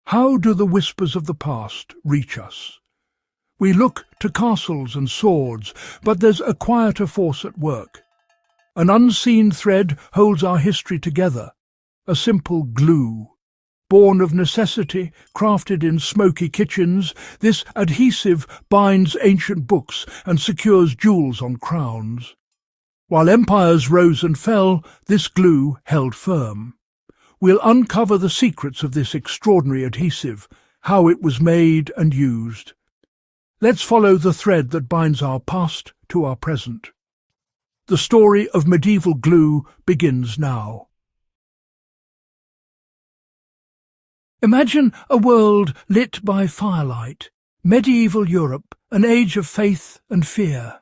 How do the whispers of the past reach us? We look to castles and swords, but there's a quieter force at work. An unseen thread holds our history together, a simple glue. Born of necessity, crafted in smoky kitchens, this adhesive binds ancient books and secures jewels on crowns. While empires rose and fell, this glue held firm. We'll uncover the secrets of this extraordinary adhesive, how it was made and used. Let's follow the thread that binds our past to our present. The story of medieval glue begins now. Imagine a world lit by firelight, medieval Europe, an age of faith and fear.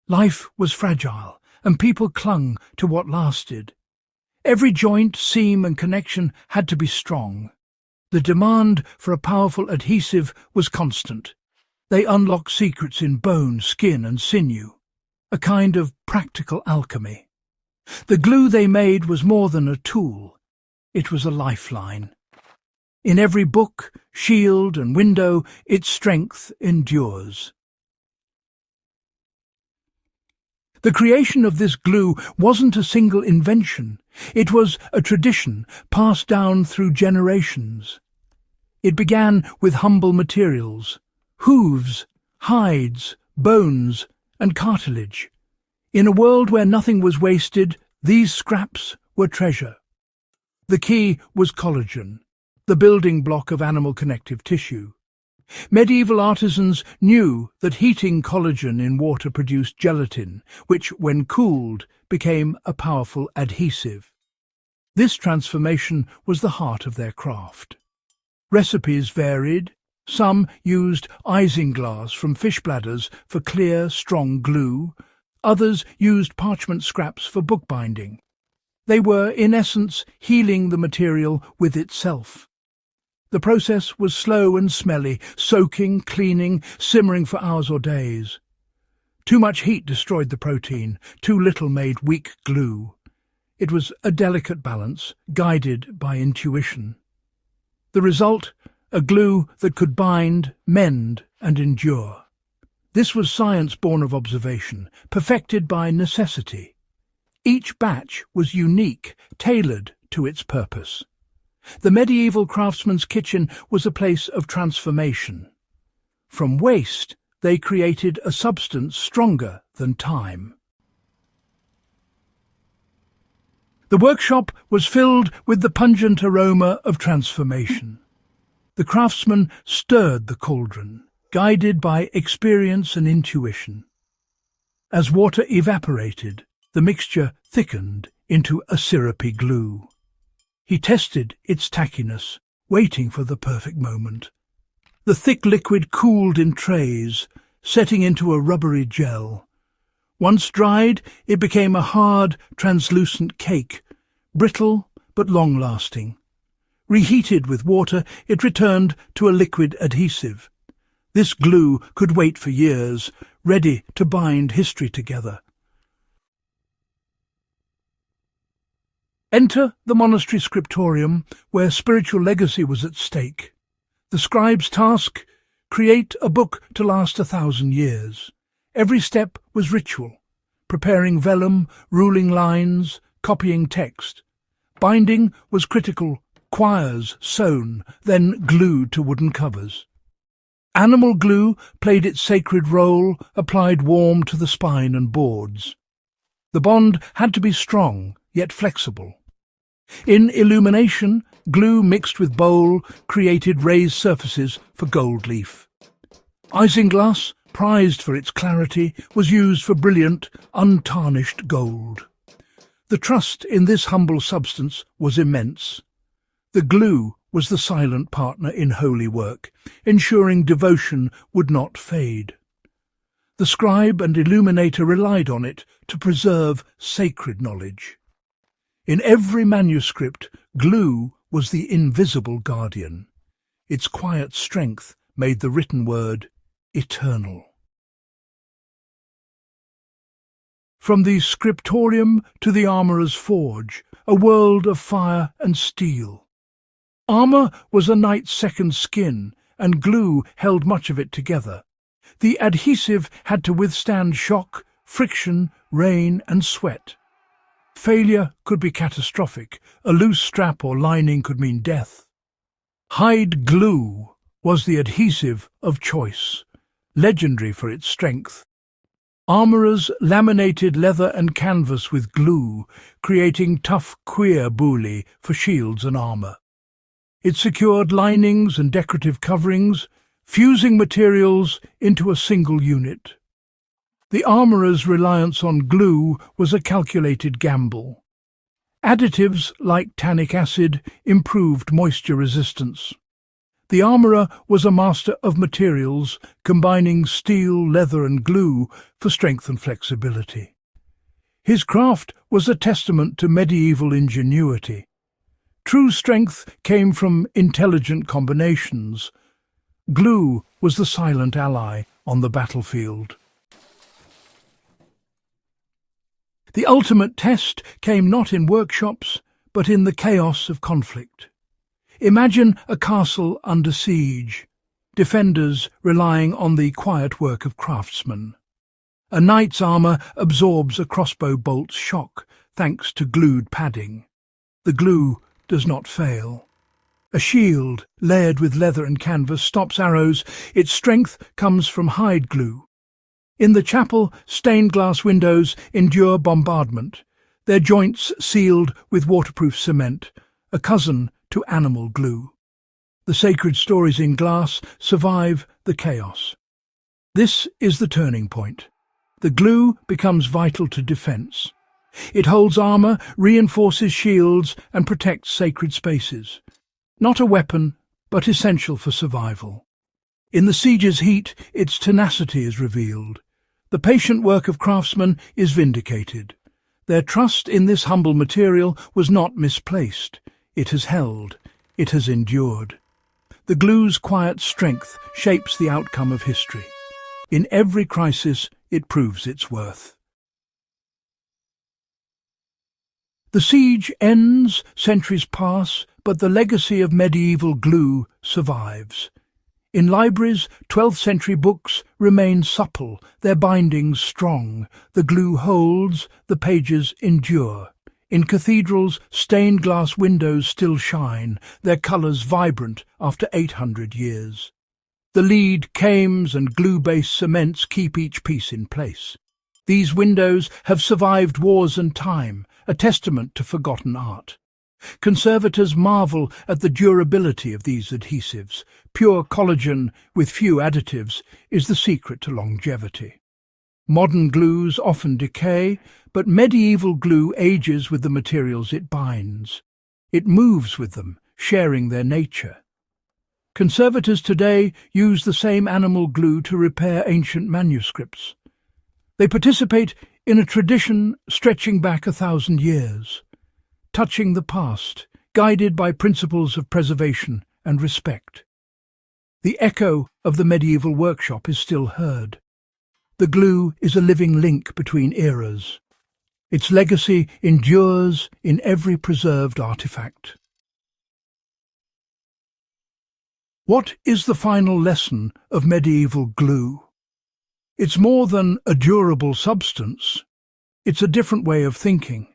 Life was fragile, and people clung to what lasted. Every joint, seam and connection had to be strong. The demand for a powerful adhesive was constant. They unlocked secrets in bone, skin and sinew, a kind of practical alchemy. The glue they made was more than a tool. It was a lifeline. In every book, shield and window, its strength endures. The creation of this glue wasn't a single invention. It was a tradition passed down through generations. It began with humble materials: hooves, hides, bones, and cartilage. In a world where nothing was wasted, these scraps were treasure. The key was collagen, the building block of animal connective tissue. Medieval artisans knew that heating collagen in water produced gelatin, which, when cooled, became a powerful adhesive. This transformation was the heart of their craft. Recipes varied. Some used isinglass from fish bladders for clear, strong glue. Others used parchment scraps for bookbinding. They were, in essence, healing the material with itself. The process was slow and smelly, soaking, cleaning, simmering for hours or days. Too much heat destroyed the protein, too little made weak glue. It was a delicate balance, guided by intuition. The result, a glue that could bind, mend, and endure. This was science born of observation, perfected by necessity. Each batch was unique, tailored to its purpose. The medieval craftsman's kitchen was a place of transformation. From waste, they created a substance stronger than time. The workshop was filled with the pungent aroma of transformation. The craftsman stirred the cauldron, guided by experience and intuition. As water evaporated, the mixture thickened into a syrupy glue. He tested its tackiness, waiting for the perfect moment. The thick liquid cooled in trays, setting into a rubbery gel. Once dried, it became a hard, translucent cake, brittle but long-lasting. Reheated with water, it returned to a liquid adhesive. This glue could wait for years, ready to bind history together. Enter the monastery scriptorium, where spiritual legacy was at stake. The scribe's task: create a book to last 1,000 years. Every step was ritual: preparing vellum, ruling lines, copying text. Binding was critical: quires sewn, then glued to wooden covers. Animal glue played its sacred role, applied warm to the spine and boards. The bond had to be strong, yet flexible. In illumination, glue mixed with bole created raised surfaces for gold leaf. Isinglass, prized for its clarity, was used for brilliant, untarnished gold. The trust in this humble substance was immense. The glue was the silent partner in holy work, ensuring devotion would not fade. The scribe and illuminator relied on it to preserve sacred knowledge. In every manuscript, glue was the invisible guardian. Its quiet strength made the written word eternal. From the scriptorium to the armourer's forge, a world of fire and steel. Armour was a knight's second skin, and glue held much of it together. The adhesive had to withstand shock, friction, rain and sweat. Failure could be catastrophic. A loose strap or lining could mean death. Hide glue was the adhesive of choice, legendary for its strength. Armourers laminated leather and canvas with glue, creating tough cuir bouli for shields and armour. It secured linings and decorative coverings, fusing materials into a single unit. The armourer's reliance on glue was a calculated gamble. Additives like tannic acid improved moisture resistance. The armourer was a master of materials, combining steel, leather and glue for strength and flexibility. His craft was a testament to medieval ingenuity. True strength came from intelligent combinations. Glue was the silent ally on the battlefield. The ultimate test came not in workshops, but in the chaos of conflict. Imagine a castle under siege, defenders relying on the quiet work of craftsmen. A knight's armour absorbs a crossbow bolt's shock, thanks to glued padding. The glue does not fail. A shield, layered with leather and canvas, stops arrows. Its strength comes from hide glue. In the chapel, stained glass windows endure bombardment, their joints sealed with waterproof cement, a cousin to animal glue. The sacred stories in glass survive the chaos. This is the turning point. The glue becomes vital to defence. It holds armour, reinforces shields and protects sacred spaces. Not a weapon, but essential for survival. In the siege's heat, its tenacity is revealed. The patient work of craftsmen is vindicated. Their trust in this humble material was not misplaced. It has held. It has endured. The glue's quiet strength shapes the outcome of history. In every crisis, it proves its worth. The siege ends, centuries pass, but the legacy of medieval glue survives. In libraries, 12th century books remain supple, their bindings strong. The glue holds, the pages endure. In cathedrals, stained glass windows still shine, their colours vibrant after 800 years. The lead cames and glue-based cements keep each piece in place. These windows have survived wars and time, a testament to forgotten art. Conservators marvel at the durability of these adhesives. Pure collagen with few additives is the secret to longevity. Modern glues often decay, but medieval glue ages with the materials it binds. It moves with them, sharing their nature. Conservators today use the same animal glue to repair ancient manuscripts. They participate in a tradition stretching back 1,000 years, touching the past, guided by principles of preservation and respect. The echo of the medieval workshop is still heard. The glue is a living link between eras. Its legacy endures in every preserved artifact. What is the final lesson of medieval glue? It's more than a durable substance. It's a different way of thinking.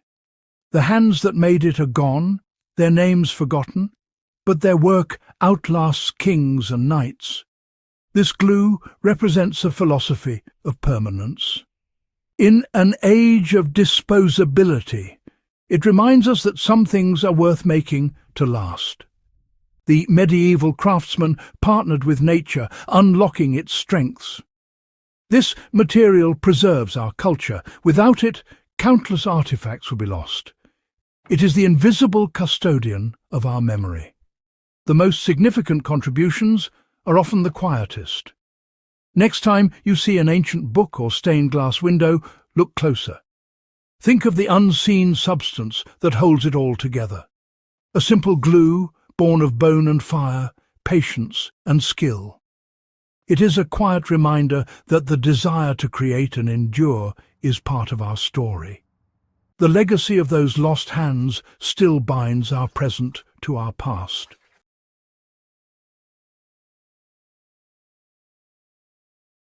The hands that made it are gone, their names forgotten, but their work outlasts kings and knights. This glue represents a philosophy of permanence. In an age of disposability, it reminds us that some things are worth making to last. The medieval craftsman partnered with nature, unlocking its strengths. This material preserves our culture. Without it, countless artifacts would be lost. It is the invisible custodian of our memory. The most significant contributions are often the quietest. Next time you see an ancient book or stained glass window, look closer. Think of the unseen substance that holds it all together. A simple glue, born of bone and fire, patience and skill. It is a quiet reminder that the desire to create and endure is part of our story. The legacy of those lost hands still binds our present to our past.